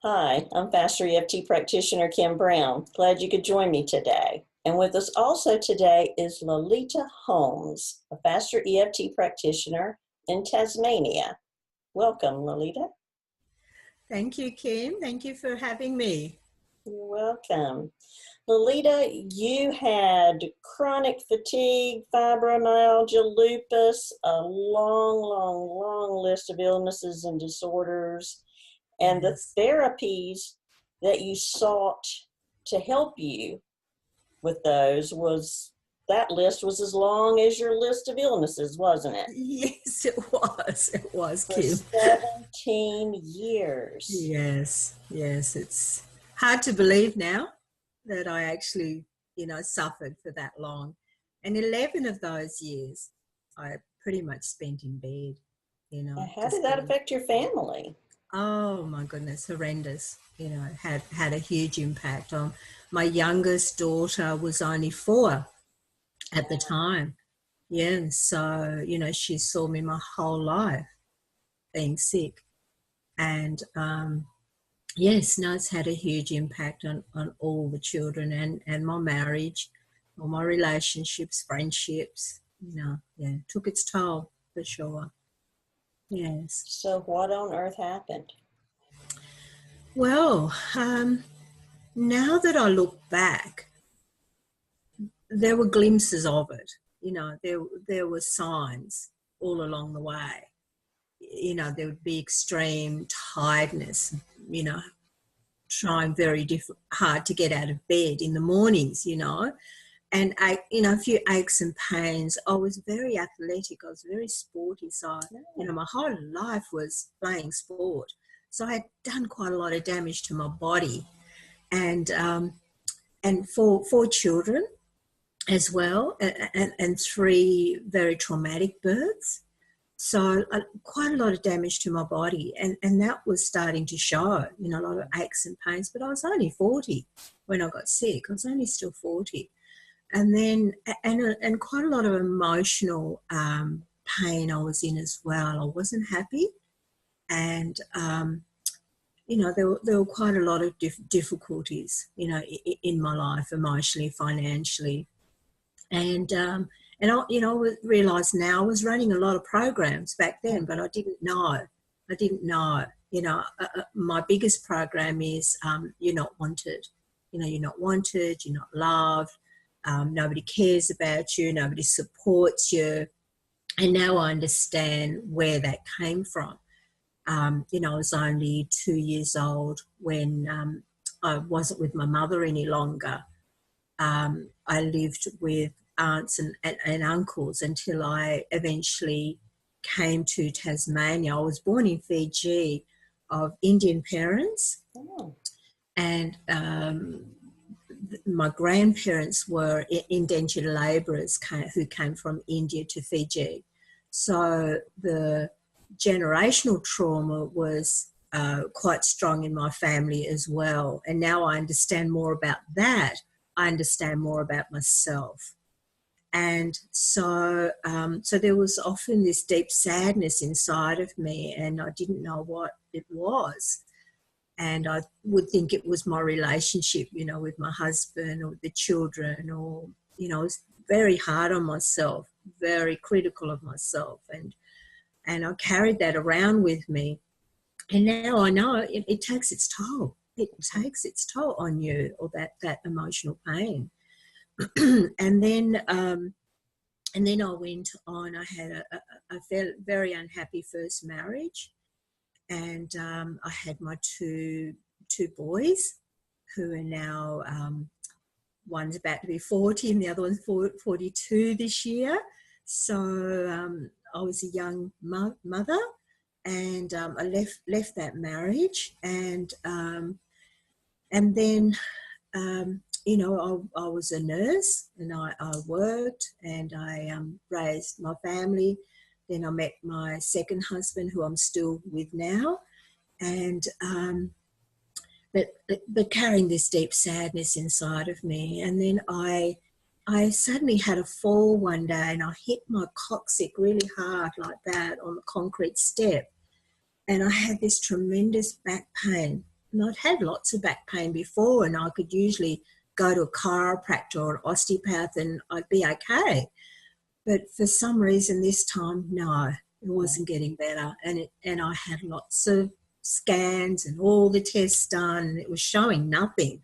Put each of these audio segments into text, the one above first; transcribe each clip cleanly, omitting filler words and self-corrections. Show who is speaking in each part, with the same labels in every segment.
Speaker 1: Hi, I'm Faster EFT practitioner Kim Brown. Glad you could join me today. And with us also today is Lolita Holmes, a Faster EFT practitioner in Tasmania. Welcome, Lolita.
Speaker 2: Thank you, Kim. Thank you for having me.
Speaker 1: You're welcome. Lolita, you had chronic fatigue, fibromyalgia, lupus, a long list of illnesses and disorders. And the
Speaker 2: Yes.
Speaker 1: therapies that you sought to help you with those that list was as long as your list of illnesses, wasn't it?
Speaker 2: Yes, it was. It was,
Speaker 1: For
Speaker 2: Kim.
Speaker 1: 17 years.
Speaker 2: Yes. It's hard to believe now that I actually, suffered for that long. And 11 of those years I pretty much spent in bed,
Speaker 1: And how did
Speaker 2: just
Speaker 1: that
Speaker 2: getting,
Speaker 1: affect your family?
Speaker 2: oh my goodness, horrendous. Had a huge impact on my youngest daughter was only 4 at the time. Yeah, and so, she saw me my whole life being sick. And yes, no, it's had a huge impact on all the children and my marriage, all my relationships, friendships, yeah, took its toll for sure. Yes.
Speaker 1: So what on earth happened?
Speaker 2: Well, now that I look back, there were glimpses of it. There were signs all along the way. There would be extreme tiredness, trying very hard to get out of bed in the mornings, and a few aches and pains. I was very athletic. I was very sporty. So, my whole life was playing sport. So I had done quite a lot of damage to my body. And for children as well, and 3 very traumatic births. So quite a lot of damage to my body, and that was starting to show, a lot of aches and pains. But I was only 40 when I got sick. I was only still 40. And then, and quite a lot of emotional pain I was in as well. I wasn't happy. And, there were quite a lot of difficulties, in my life, emotionally, financially. And I realised now I was running a lot of programs back then, but I didn't know. My biggest program is you're not wanted. You're not wanted, you're not loved, nobody cares about you, nobody supports you. And now I understand where that came from. I was only 2 years old when I wasn't with my mother any longer. I lived with aunts and uncles until I eventually came to Tasmania. I was born in Fiji of Indian parents.
Speaker 1: Oh.
Speaker 2: And my grandparents were indentured labourers who came from India to Fiji. So the generational trauma was quite strong in my family as well. And now I understand more about that. I understand more about myself. And so there was often this deep sadness inside of me, and I didn't know what it was. And I would think it was my relationship, with my husband or the children, or, I was very hard on myself, very critical of myself. And I carried that around with me. And now I know it takes its toll. It takes its toll on you, or that emotional pain. and then I went on. I had a very unhappy first marriage, and I had my two boys, who are now one's about to be 40 and the other one's 42 this year. So I was a young mother, and I left that marriage, and then. I was a nurse, and I worked, and I raised my family. Then I met my second husband, who I'm still with now, and but carrying this deep sadness inside of me. And then I suddenly had a fall one day, and I hit my coccyx really hard like that on the concrete step, and I had this tremendous back pain. I'd had lots of back pain before, and I could usually go to a chiropractor or an osteopath and I'd be okay. But for some reason this time, no, it wasn't getting better. And I had lots of scans and all the tests done, and it was showing nothing.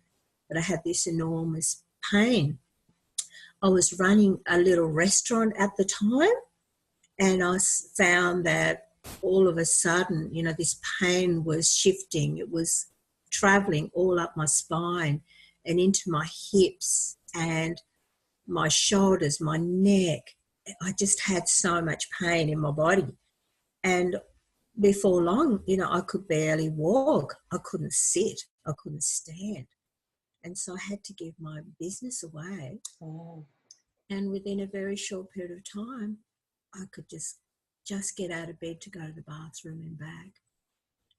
Speaker 2: But I had this enormous pain. I was running a little restaurant at the time, and I found that all of a sudden, this pain was shifting. It was traveling all up my spine and into my hips and my shoulders, my neck. I just had so much pain in my body. And before long, I could barely walk. I couldn't sit. I couldn't stand. And so I had to give my business away.
Speaker 1: Oh.
Speaker 2: And within a very short period of time, I could just get out of bed to go to the bathroom and back.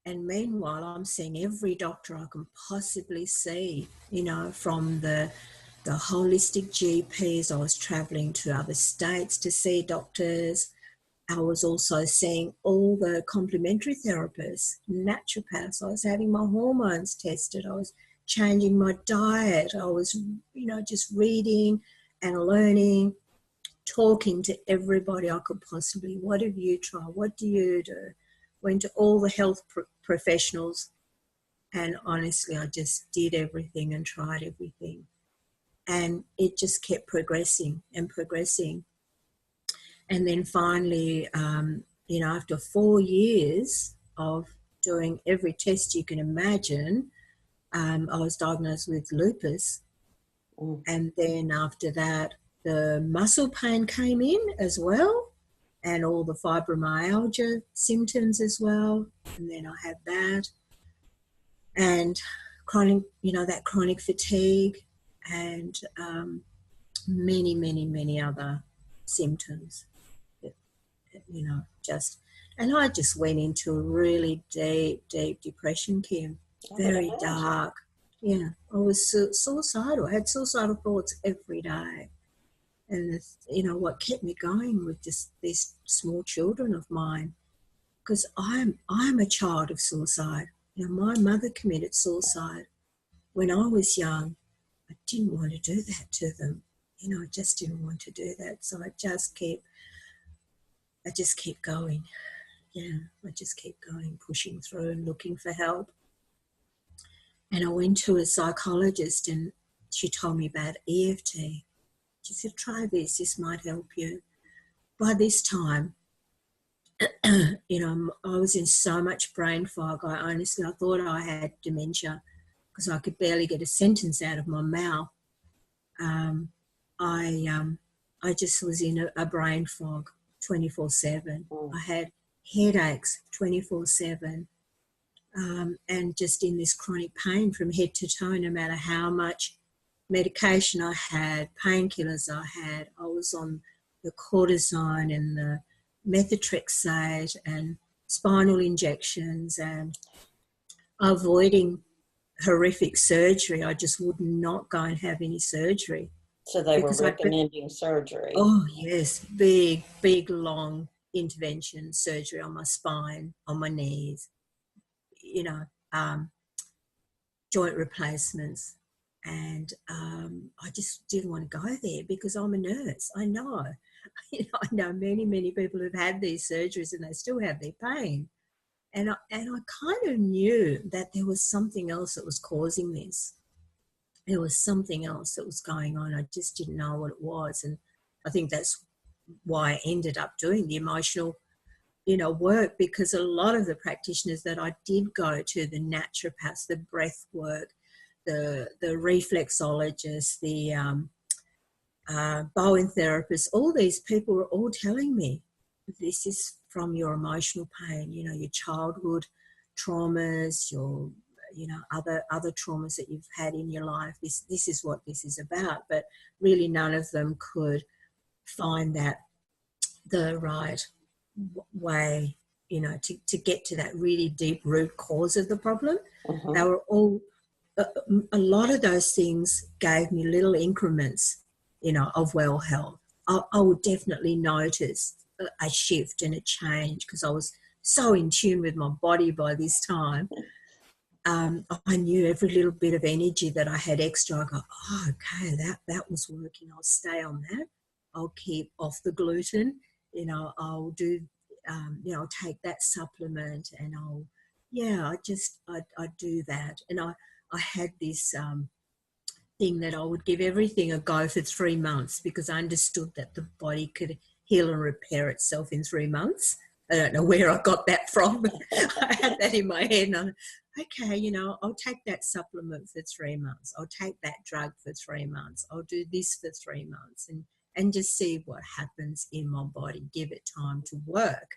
Speaker 2: And meanwhile, I'm seeing every doctor I can possibly see, from the holistic GPs. I was travelling to other states to see doctors. I was also seeing all the complementary therapists, naturopaths. I was having my hormones tested. I was changing my diet. I was, just reading and learning, talking to everybody I could possibly. What have you tried? What do you do? Went to all the health professionals, and honestly, I just did everything and tried everything. And it just kept progressing and progressing. And then finally, after 4 years of doing every test you can imagine, I was diagnosed with lupus. And then after that, the muscle pain came in as well, and all the fibromyalgia symptoms as well. And then I had that, and chronic, that chronic fatigue, and many, many, many other symptoms. And I just went into a really deep, deep depression, Kim. Very dark. Yeah, I was suicidal. I had suicidal thoughts every day. And, what kept me going with just these small children of mine, because I'm a child of suicide. My mother committed suicide when I was young. I didn't want to do that to them. I just didn't want to do that. So I just keep going. Yeah, I just keep going, pushing through and looking for help. And I went to a psychologist, and she told me about EFT. She said, try this might help you. By this time, I was in so much brain fog. I thought I had dementia because I could barely get a sentence out of my mouth. I just was in a brain fog 24/7. I had headaches 24/7, and just in this chronic pain from head to toe, no matter how much medication I had, painkillers I had. I was on the cortisone and the methotrexate and spinal injections, and avoiding horrific surgery. I just would not go and have any surgery.
Speaker 1: So they were recommending surgery.
Speaker 2: Oh, yes, big, long intervention surgery on my spine, on my knees, joint replacements. And I just didn't want to go there because I'm a nurse. I know. I know many, many people who've had these surgeries and they still have their pain. And I kind of knew that there was something else that was causing this. There was something else that was going on. I just didn't know what it was. And I think that's why I ended up doing the emotional, work, because a lot of the practitioners that I did go to, the naturopaths, the breath work, the reflexologists, the Bowen therapists, all these people were all telling me, this is from your emotional pain, your childhood traumas, your, other traumas that you've had in your life. This is what this is about. But really none of them could find that the right way, to get to that really deep root cause of the problem. They were all, a lot of those things gave me little increments, of well health. I would definitely notice a shift and a change because I was so in tune with my body by this time. I knew every little bit of energy that I had extra. I go, oh, okay, that was working. I'll stay on that. I'll keep off the gluten. I'll do, I'll take that supplement, and I do that. And I had this thing that I would give everything a go for 3 months, because I understood that the body could heal and repair itself in 3 months. I don't know where I got that from, but I had that in my head. And I'm, okay, I'll take that supplement for 3 months. I'll take that drug for 3 months. I'll do this for 3 months, and just see what happens in my body. Give it time to work.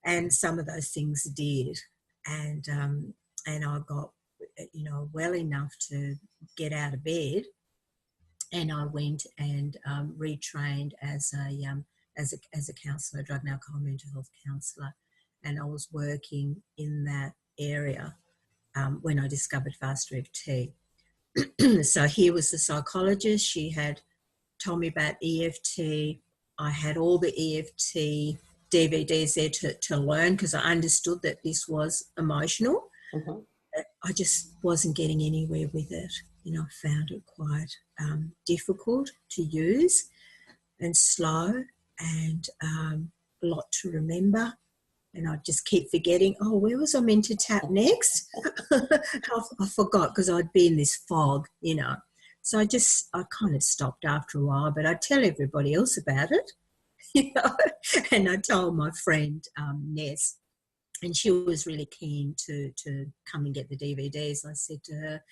Speaker 2: And some of those things did. And I got, well enough to get out of bed. And I went and retrained as a counsellor, drug and alcohol mental health counsellor, and I was working in that area when I discovered Fast EFT. So here was the psychologist. She had told me about EFT. I had all the EFT DVDs there to learn, because I understood that this was emotional.
Speaker 1: Mm-hmm.
Speaker 2: I just wasn't getting anywhere with it. I found it quite difficult to use and slow, and a lot to remember. And I'd just keep forgetting, oh, where was I meant to tap next? I forgot, because I'd be in this fog, So I kind of stopped after a while, but I'd tell everybody else about it, And I told my friend, Ness, and she was really keen to come and get the DVDs. I said to her,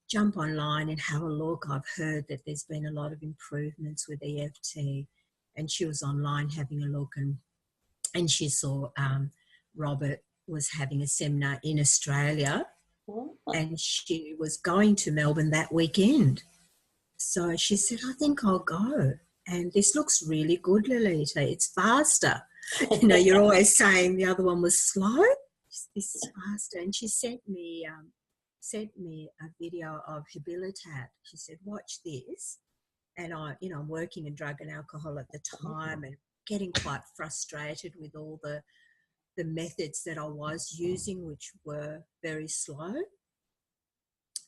Speaker 2: jump online and have a look. I've heard that there's been a lot of improvements with EFT. And she was online having a look, and she saw Robert was having a seminar in Australia, and she was going to Melbourne that weekend. So she said, I think I'll go. And this looks really good, Lolita. It's faster. You're always saying the other one was slow. This is faster. And she sent me a video of Habilitat. She said, watch this. And I'm working in drug and alcohol at the time, and getting quite frustrated with all the methods that I was using, which were very slow.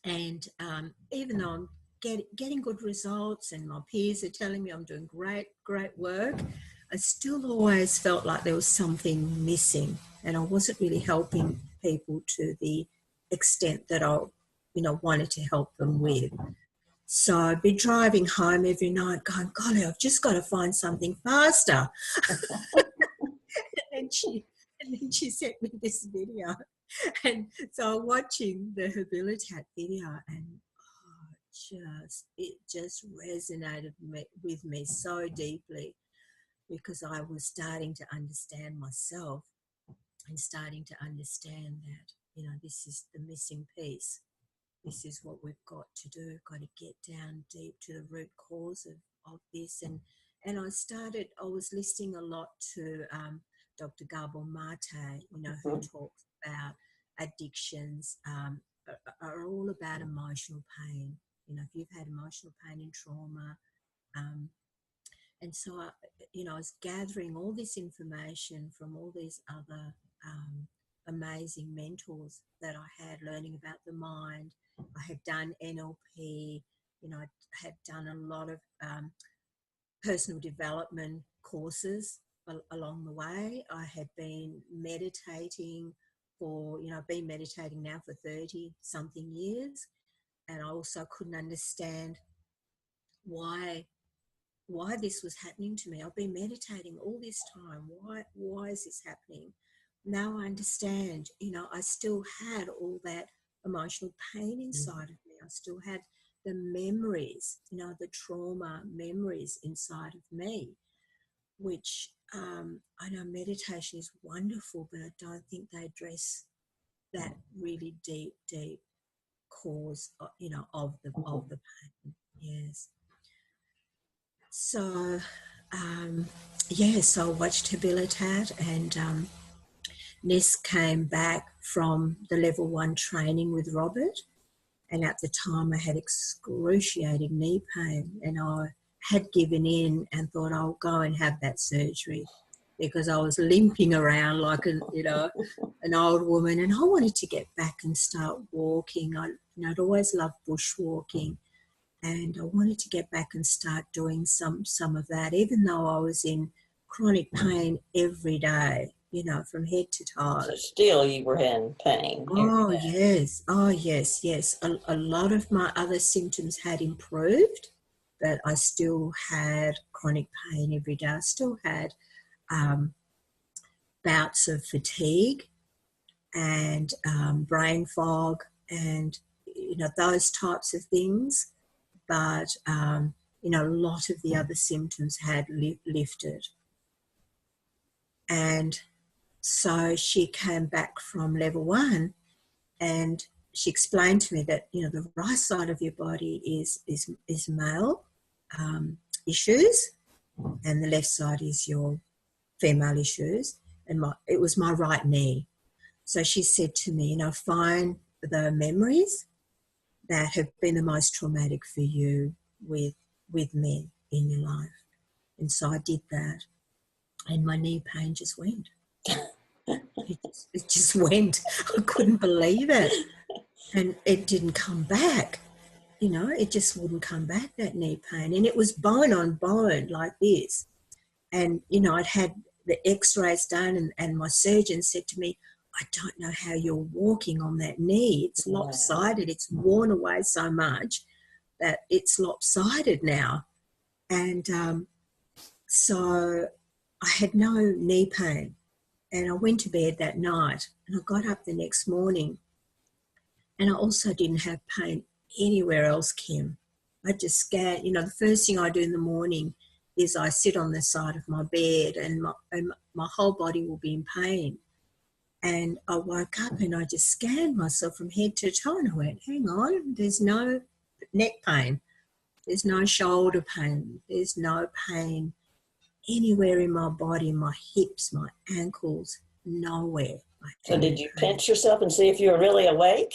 Speaker 2: And even though I'm getting good results, and my peers are telling me I'm doing great work, I still always felt like there was something missing, and I wasn't really helping people to the extent that I, wanted to help them with. So I'd be driving home every night going, golly, I've just got to find something faster. and then she sent me this video. And so I'm watching the Habilitat video, and it just resonated with me so deeply, because I was starting to understand myself, and starting to understand that, this is the missing piece. This is what we've got to do. Got to get down deep to the root cause of this. And I was listening a lot to Dr. Gabor Mate, who talks about addictions, are all about emotional pain. If you've had emotional pain and trauma. And so, I was gathering all this information from all these other amazing mentors that I had, learning about the mind. I had done NLP, I had done a lot of personal development courses along the way. I had been meditating I've been meditating now for 30-something years, and I also couldn't understand why this was happening to me. I've been meditating all this time. Why is this happening? Now I understand, I still had all that emotional pain inside of me. I still had the memories, the trauma memories inside of me, which I know meditation is wonderful, but I don't think they address that really deep cause, of the pain. Yes. So, so I watched Habilitat, and Ness came back from the level 1 training with Robert, and at the time I had excruciating knee pain, and I had given in and thought I'll go and have that surgery. because I was limping around like an old woman, and I wanted to get back and start walking. I'd always loved bushwalking, and I wanted to get back and start doing some of that, even though I was in chronic pain every day, from head to toe.
Speaker 1: So still you were in pain every day.
Speaker 2: Yes. Oh, yes, yes. A lot of my other symptoms had improved, but I still had chronic pain every day. I still had bouts of fatigue and brain fog and, those types of things. But, a lot of the other symptoms had lifted. And so she came back from level 1, and she explained to me that, the right side of your body is male issues, and the left side is your female issues. And it was my right knee. So she said to me, find the memories that have been the most traumatic for you with men in your life. And so I did that, and my knee pain just went. It just went. I couldn't believe it. And it didn't come back. It just wouldn't come back, that knee pain. And it was bone on bone like this. And, I'd had the x-rays done, and my surgeon said to me, I don't know how you're walking on that knee. It's lopsided. It's worn away so much that it's lopsided now. And so I had no knee pain. And I went to bed that night, and I got up the next morning, and I also didn't have pain anywhere else, Kim. I just scanned. The first thing I do in the morning is I sit on the side of my bed, and my whole body will be in pain. And I woke up and I just scanned myself from head to toe, and I went, hang on, there's no neck pain. There's no shoulder pain. There's no pain anywhere in my body, my hips, my ankles, nowhere.
Speaker 1: So did you pinch yourself and see if you were really awake?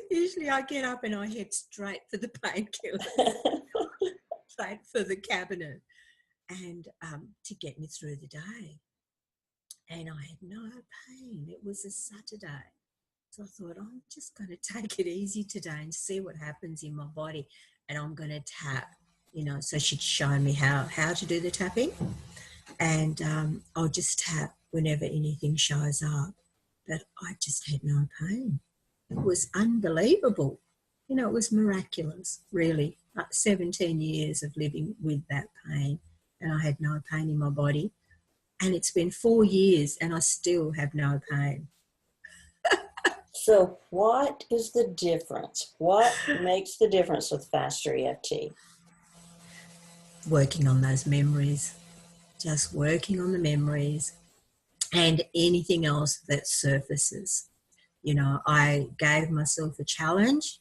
Speaker 2: Usually I get up and I head straight for the painkiller, straight for the cabinet, and to get me through the day. And I had no pain. It was a Saturday. So I thought, I'm just going to take it easy today and see what happens in my body. And I'm going to tap, so she'd shown me how to do the tapping. And I'll just tap whenever anything shows up. But I just had no pain. It was unbelievable. It was miraculous, really. 17 years of living with that pain, and I had no pain in my body. And it's been 4 years and I still have no pain.
Speaker 1: So what is the difference? What makes the difference with faster EFT?
Speaker 2: Working on those memories, just working on the memories and anything else that surfaces. I gave myself a challenge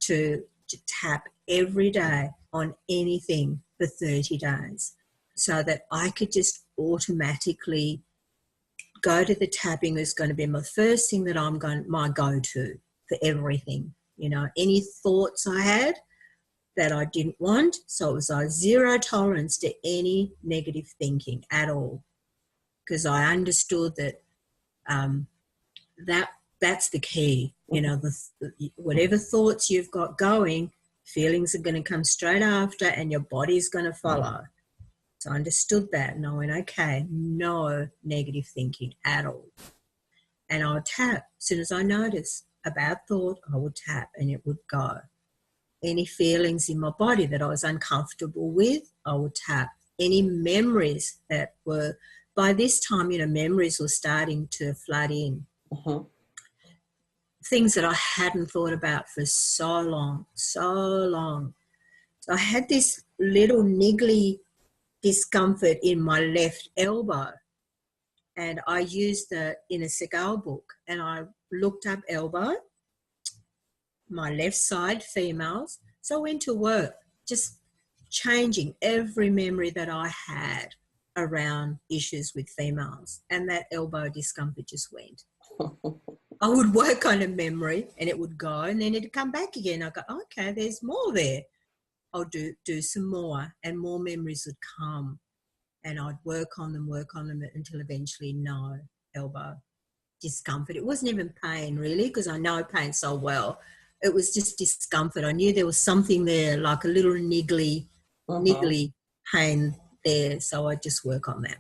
Speaker 2: to tap every day on anything for 30 days so that I could just automatically go to the tapping. Is going to be my first thing that my go-to for everything. Any thoughts I had that I didn't want. So it was a zero tolerance to any negative thinking at all, because I understood that that's the key. Whatever thoughts you've got going, feelings are going to come straight after, and your body's going to follow. So I understood that, and I went, okay, no negative thinking at all. And I would tap. As soon as I noticed a bad thought, I would tap and it would go. Any feelings in my body that I was uncomfortable with, I would tap. Any memories that were, by this time, memories were starting to flood in.
Speaker 1: Uh-huh.
Speaker 2: Things that I hadn't thought about for so long. So I had this little niggly discomfort in my left elbow, and I used the Inner Cigar book, and I looked up elbow, my left side, females. So I went to work just changing every memory that I had around issues with females, and that elbow discomfort just went. I would work on a memory and it would go, and then it'd come back again. I go, okay, there's more there. I'll do some more, and more memories would come. and I'd work on them until eventually no elbow discomfort. It wasn't even pain really, because I know pain so well. It was just discomfort. I knew there was something there, like a little niggly pain there. So I'd just work on that.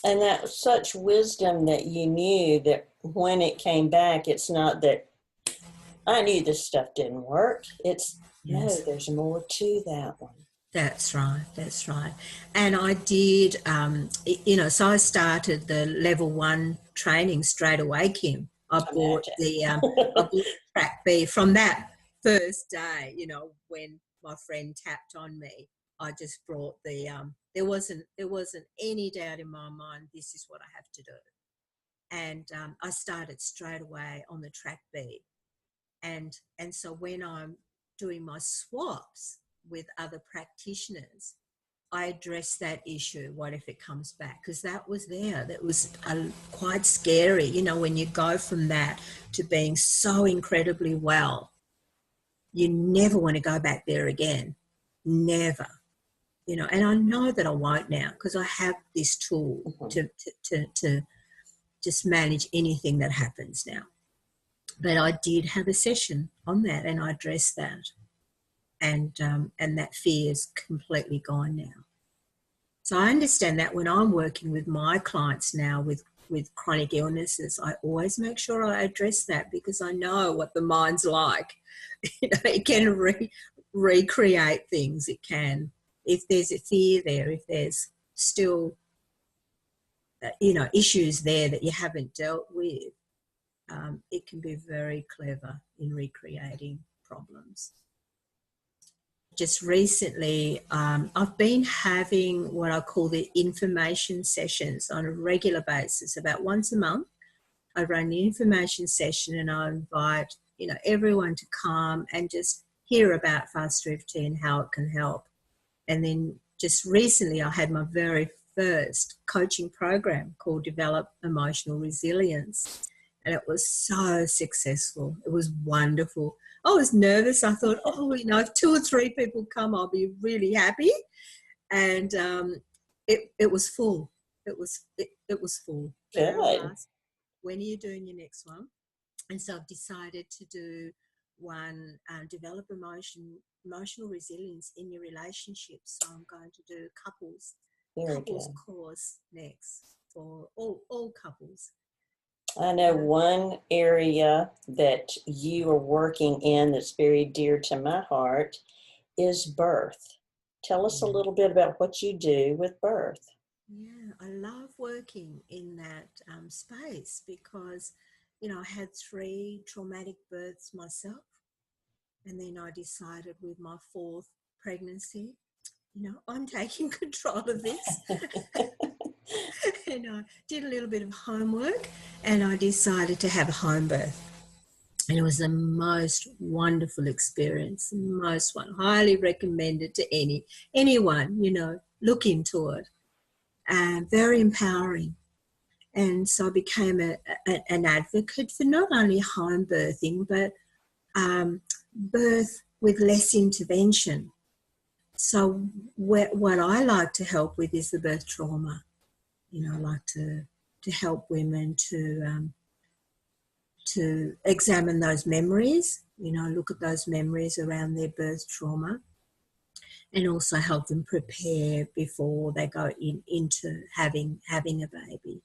Speaker 1: And that's such wisdom that you knew that when it came back, it's not that I knew this stuff didn't work. It's,
Speaker 2: Yes.
Speaker 1: no, there's more to that one.
Speaker 2: That's right. That's right. And I did, so I started the level 1 training straight away, Kim. I bought the track B from that first day, when my friend tapped on me. I just brought there wasn't any doubt in my mind, this is what I have to do. And I started straight away on the track B. And so when I'm doing my swaps with other practitioners, I address that issue. What if it comes back? Because that was there. That was quite scary, when you go from that to being so incredibly well. You never want to go back there again. Never. And I know that I won't now, because I have this tool to just manage anything that happens now. But I did have a session on that, and I addressed that. And that fear is completely gone now. So I understand that when I'm working with my clients now with chronic illnesses, I always make sure I address that, because I know what the mind's like. It can recreate things. It can. If there's a fear there, if there's still, issues there that you haven't dealt with, it can be very clever in recreating problems. Just recently, I've been having what I call the information sessions on a regular basis. About once a month, I run the information session, and I invite, everyone to come and just hear about fast EFT and how it can help. And then just recently, I had my very first coaching program called Develop Emotional Resilience. And it was so successful. It was wonderful. I was nervous. I thought, if 2 or 3 people come, I'll be really happy. And it was full. It was full.
Speaker 1: Good.
Speaker 2: Asked, when are you doing your next one? And so I've decided to do one, develop emotional resilience in your relationships. So I'm going to do couples course next for all couples.
Speaker 1: I know one area that you are working in that's very dear to my heart is birth. Tell us a little bit about what you do with birth.
Speaker 2: Yeah, I love working in that space because, I had 3 traumatic births myself. And then I decided with my 4th pregnancy, I'm taking control of this. And I did a little bit of homework, and I decided to have a home birth. And it was the most wonderful experience, highly recommended to anyone, look into it. Very empowering. And so I became an advocate for not only home birthing, but birth with less intervention. So what I like to help with is the birth trauma. I like to help women to examine those memories, look at those memories around their birth trauma, and also help them prepare before they go into having a baby.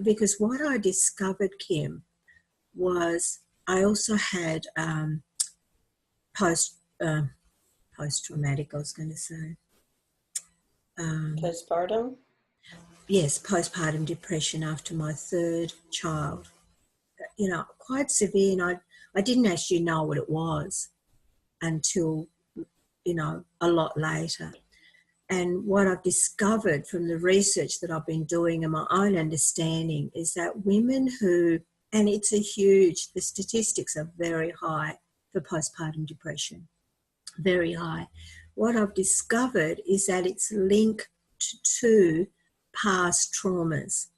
Speaker 2: Because what I discovered, Kim, was I also had post-traumatic, I was going to say.
Speaker 1: Postpartum?
Speaker 2: Yes, postpartum depression after my 3rd child. Quite severe, and I didn't actually know what it was until, a lot later. And what I've discovered from the research that I've been doing and my own understanding is that women who, and the statistics are very high for postpartum depression, very high. What I've discovered is that it's linked to past traumas.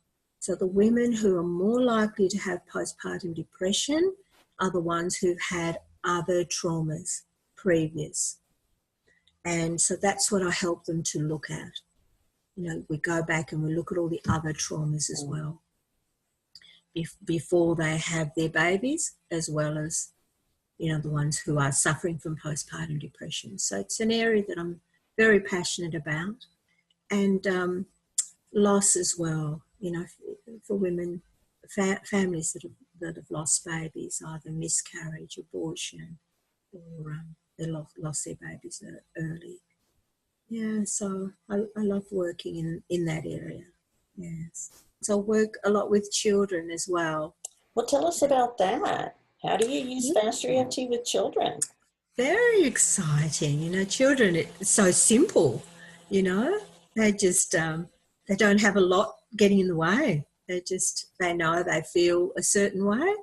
Speaker 2: So the women who are more likely to have postpartum depression are the ones who've had other traumas previous. And so that's what I help them to look at. we go back and we look at all the other traumas as well before they have their babies, as well as, the ones who are suffering from postpartum depression. So it's an area that I'm very passionate about. And loss as well, for women, families that have lost babies, either miscarriage, abortion, or they lost their babies early. Yeah, so I love working in that area. Yes. So I work a lot with children as well.
Speaker 1: Well, tell us about that. How do you use Faster EFT with children?
Speaker 2: Very exciting. Children, it's so simple, They just, they don't have a lot getting in the way. They know they feel a certain way,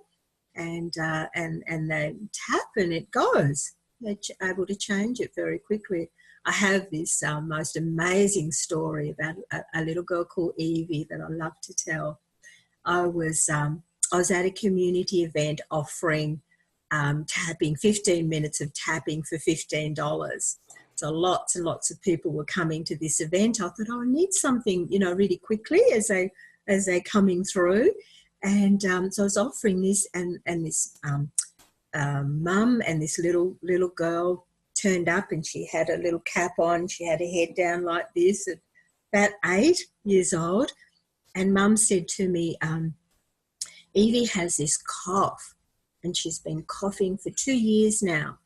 Speaker 2: and they tap and it goes. They're able to change it very quickly. I have this most amazing story about a little girl called Evie that I love to tell. I was at a community event offering tapping, 15 minutes of tapping for $15. So lots and lots of people were coming to this event. I thought, I need something, really quickly as they're coming through. And so I was offering this, and this mum and this little girl turned up, and she had a little cap on. She had her head down like this, at about 8 years old. And mum said to me, Evie has this cough, and she's been coughing for 2 years now.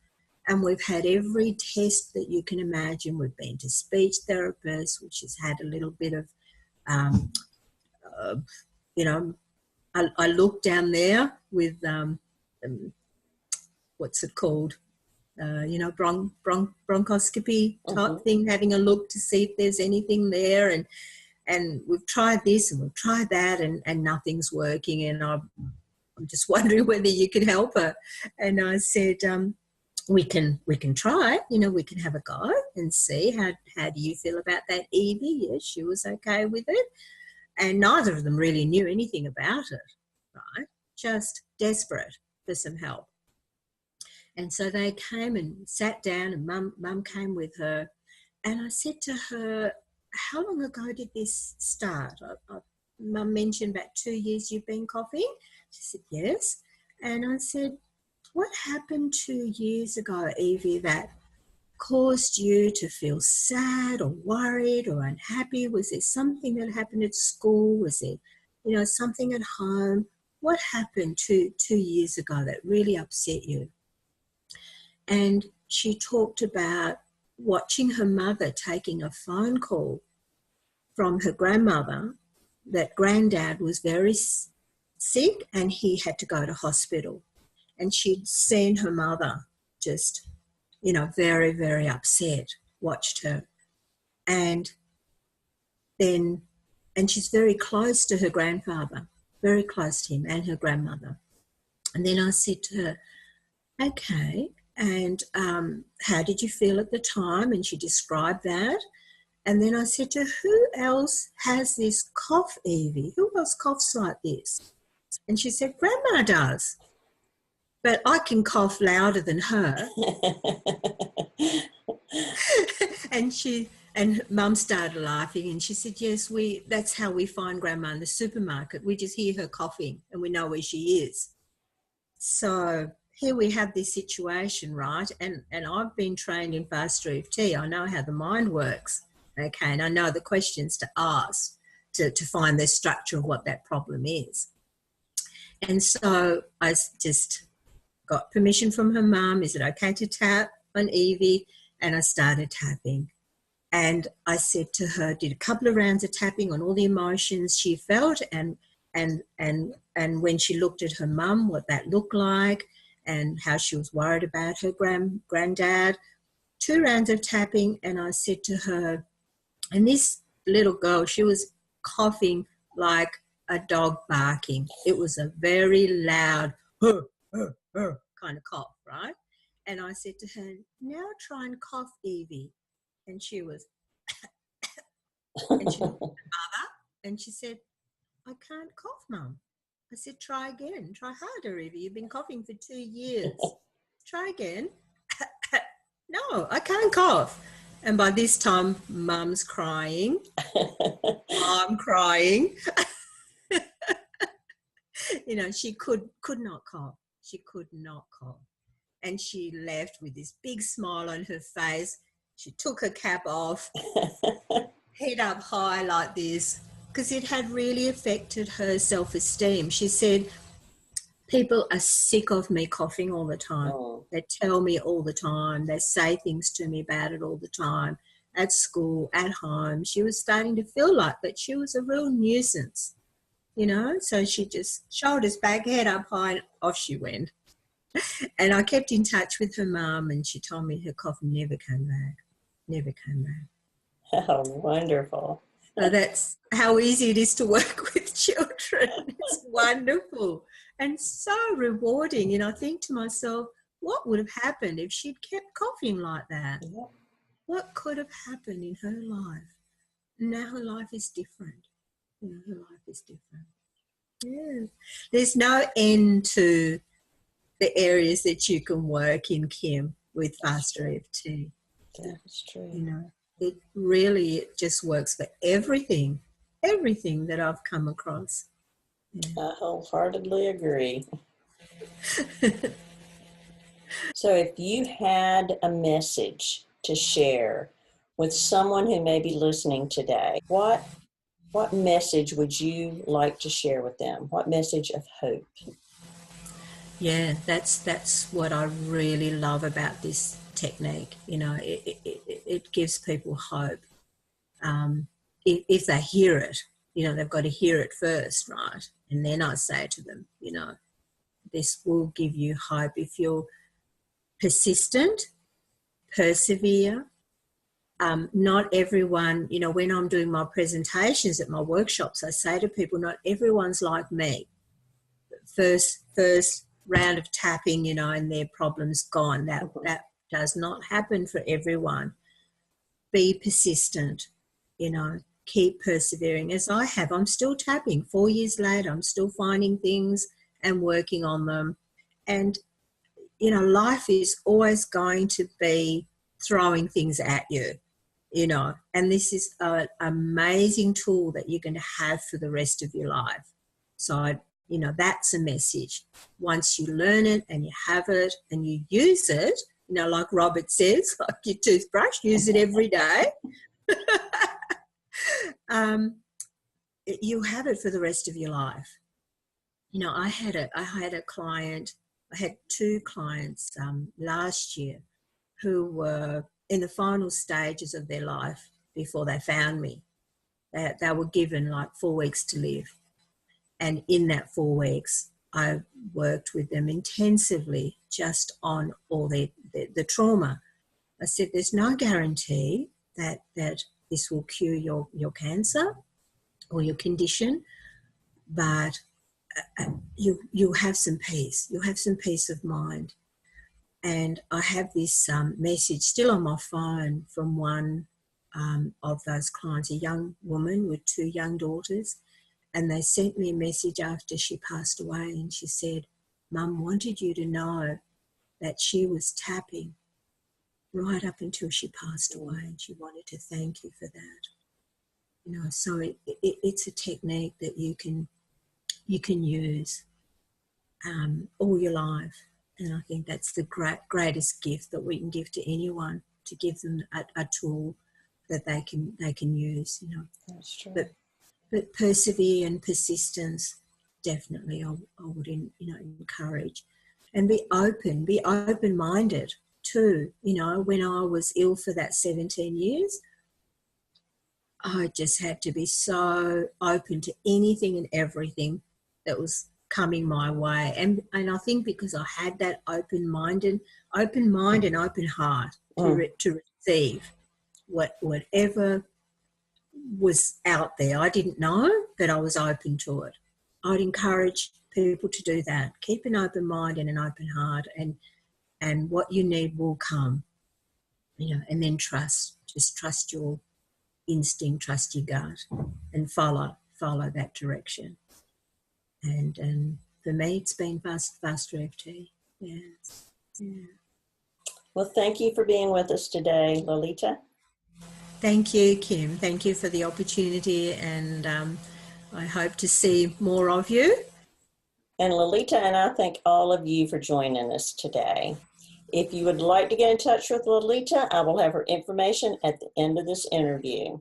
Speaker 2: And we've had every test that you can imagine. We've been to speech therapists, which has had a little bit of, I looked down there with, what's it called? Bronchoscopy type thing, having a look to see if there's anything there. And we've tried this and we've tried that, and nothing's working. And I'm just wondering whether you could help her. And I said, we can try, we can have a go and see how do you feel about that, Evie? Yes, she was okay with it. And neither of them really knew anything about it, right? Just desperate for some help. And so they came and sat down, and mum came with her. And I said to her, how long ago did this start? Mum mentioned about 2 years you've been coughing. She said, yes. And I said, what happened 2 years ago, Evie, that caused you to feel sad or worried or unhappy? Was there something that happened at school? Was there, something at home? What happened 2 years ago that really upset you? And she talked about watching her mother taking a phone call from her grandmother, that granddad was very sick and he had to go to hospital. And she'd seen her mother just, very, very upset, watched her. And she's very close to her grandfather, very close to him and her grandmother. And then I said to her, okay, and how did you feel at the time? And she described that. And then I said to her, who else has this cough, Evie? Who else coughs like this? And she said, Grandma does. But I can cough louder than her. And Mum started laughing, and she said, yes, that's how we find Grandma in the supermarket. We just hear her coughing and we know where she is. So here we have this situation, right? And I've been trained in Faster EFT. I know how the mind works, okay? And I know the questions to ask to find the structure of what that problem is. And so I just got permission from her mum. Is it okay to tap on Evie? And I started tapping. And I said to her, did a couple of rounds of tapping on all the emotions she felt, and when she looked at her mum, what that looked like, and how she was worried about her granddad. 2 rounds of tapping, and I said to her, and this little girl, she was coughing like a dog barking. It was a very loud kind of cough, right? And I said to her, now try and cough, Evie. And she was, and she looked at her mother, and she said, I can't cough, Mum. I said, try again. Try harder, Evie. You've been coughing for 2 years. Try again. No, I can't cough. And by this time, Mum's crying, I'm crying. You know, she could not cough. She could not cough. And she left with this big smile on her face. She took her cap off, head up high like this, because it had really affected her self-esteem. She said, people are sick of me coughing all the time.
Speaker 1: Oh,
Speaker 2: They tell me all the time. They say things to me about it all the time, at school, at home. She was starting to feel like that she was a real nuisance, you know. So she just shoulders back, head up high, and off she went. And I kept in touch with her mum, and she told me her cough never came back, never came back.
Speaker 1: how wonderful.
Speaker 2: So that's how easy it is to work with children. It's wonderful and so rewarding. And I think to myself, what would have happened if she'd kept coughing like that?
Speaker 1: Yeah.
Speaker 2: What could have happened in her life? Now her life is different. You know, her life is different. Yeah. There's no end to the areas that you can work in, Kim, with faster EFT.
Speaker 1: That's true.
Speaker 2: You know, it just works for everything that I've come across. Yeah.
Speaker 1: I wholeheartedly agree. So if you had a message to share with someone who may be listening today, what message would you like to share with them? What message of hope?
Speaker 2: Yeah, that's what I really love about this technique. You know, it gives people hope. If they hear it, you know, they've got to hear it first, right? And then I say to them, you know, this will give you hope if you're persistent, persevere. Not everyone, you know, when I'm doing my presentations at my workshops, I say to people, not everyone's like me. First round of tapping, you know, and their problem's gone. That does not happen for everyone. Be persistent, you know, keep persevering as I have. I'm still tapping 4 years later. I'm still finding things and working on them. And, you know, life is always going to be throwing things at you, you know, and this is an amazing tool that you're going to have for the rest of your life. So, you know, that's a message. Once you learn it and you have it and you use it, you know, like Robert says, like your toothbrush, use it every day. You have it for the rest of your life. You know, I had a client, I had two clients last year who were in the final stages of their life before they found me. They were given like 4 weeks to live. And in that 4 weeks, I worked with them intensively just on all the trauma. I said, there's no guarantee that this will cure your cancer or your condition, but you have some peace. You have some peace of mind. And I have this message still on my phone from one of those clients, a young woman with 2 young daughters. And they sent me a message after she passed away, and she said, Mum wanted you to know that she was tapping right up until she passed away, and she wanted to thank you for that. You know, so it's a technique that you can use all your life. And I think that's the greatest gift that we can give to anyone, to give them a tool that they can use, you know.
Speaker 1: That's true.
Speaker 2: But persevere and persistence, definitely I would encourage. And be open-minded too. You know, when I was ill for that 17 years, I just had to be so open to anything and everything that was coming my way. And I think because I had that open mind and open heart to receive whatever was out there. I didn't know, but I was open to it. I'd encourage people to do that. Keep an open mind and an open heart, and what you need will come, you know, and then trust. Just trust your instinct, trust your gut, and follow that direction. And for me, it's been faster EFT. Yeah.
Speaker 1: Well, thank you for being with us today, Lolita.
Speaker 2: Thank you, Kim. Thank you for the opportunity, and I hope to see more of you.
Speaker 1: And Lolita and I thank all of you for joining us today. If you would like to get in touch with Lolita, I will have her information at the end of this interview.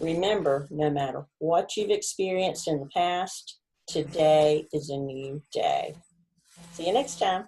Speaker 1: Remember, no matter what you've experienced in the past, today is a new day. See you next time.